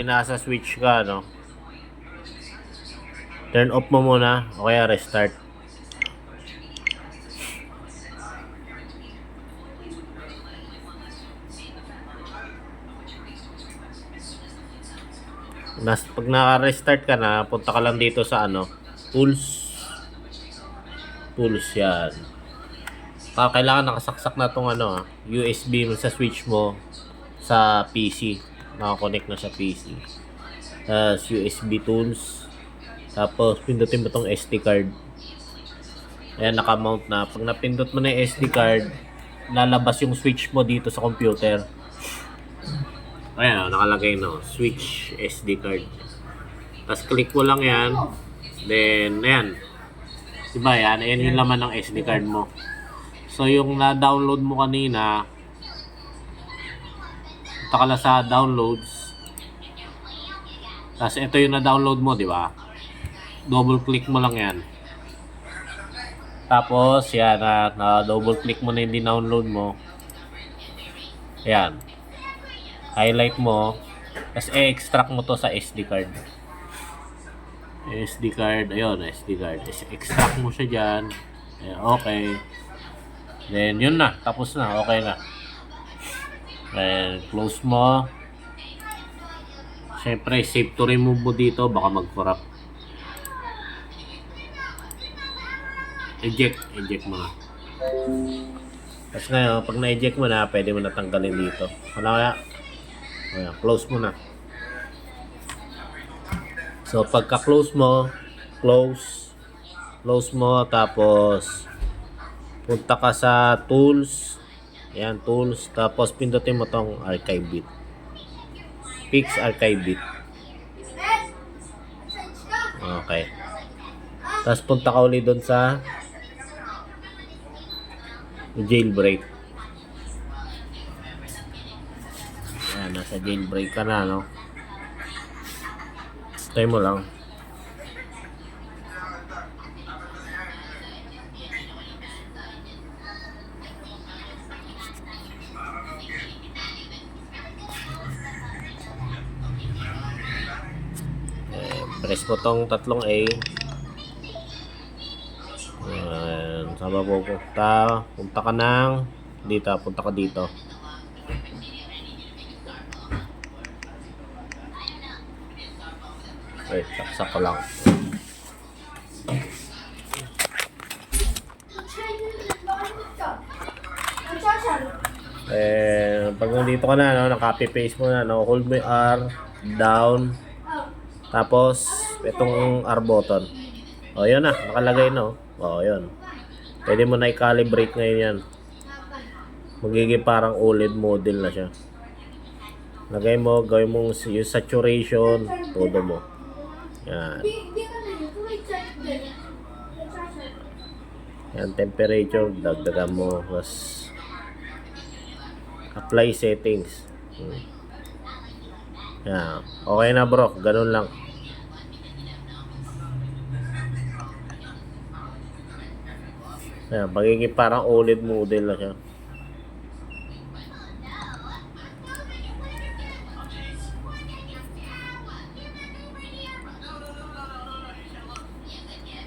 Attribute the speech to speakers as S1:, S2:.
S1: nasa switch ka, no? Turn off mo muna o kaya restart. Pag naka-restart ka na, punta ka lang dito sa tools. Tools yan. Kailangan nakasaksak na tong USB mo sa switch mo sa PC. Nakakonect na sa PC. USB tools. Tapos pindutin mo tong SD card. Ayan, naka-mount na. Pag napindot mo na yung SD card, lalabas yung switch mo dito sa computer. Ayan, nakalagay no, switch SD card. Tapos click mo lang yan. Then, ayan. Diba yan? Ayan yung laman ng SD card mo. So, yung na-download mo kanina, punta ka lang sa downloads. Tapos, ito yung na-download mo, di ba? Double click mo lang yan. Tapos, yan, na-double click mo na yung din-download mo. Ayan. Highlight mo. Tapos, extract mo to sa SD card. SD card, ayun, SD card. Extract mo siya dyan. Ayan, okay. Then, yun na. Tapos na. Okay na. Then, close mo. Siyempre, save to remove mo dito. Baka mag-corrupt. Eject. Eject mo na. Tapos ngayon, pag na-eject mo na, pwede mo na tanggalin dito. Ano kaya? Ayan, close mo na. So, pagka-close mo, close mo, tapos punta ka sa tools. Ayan, tools. Tapos pindutin mo tong archive bit. Fix archive bit. Okay. Tapos punta ka ulit doon sa jailbreak. Ayan, nasa jailbreak ka na, no? Try mo lang. Press mo tong tatlong A. Ayan, saan ba pupunta? Punta ka ng dito, punta ka dito. Wait, saksak ko lang. Pag nandito ka na, naka-copy paste mo na, hold mo yung R, down, tapos itong R button. O, yun na, nakalagay na. O, yun. Pwede mo na i-calibrate ngayon yan. Magiging parang OLED model na siya. Lagay mo, gawin mo yung saturation, todo mo. Yan. Yan, temperature, dagdagan mo. Plus, apply settings. Yan. Okay na bro, ganun lang. Yan, magiging parang OLED model na siya.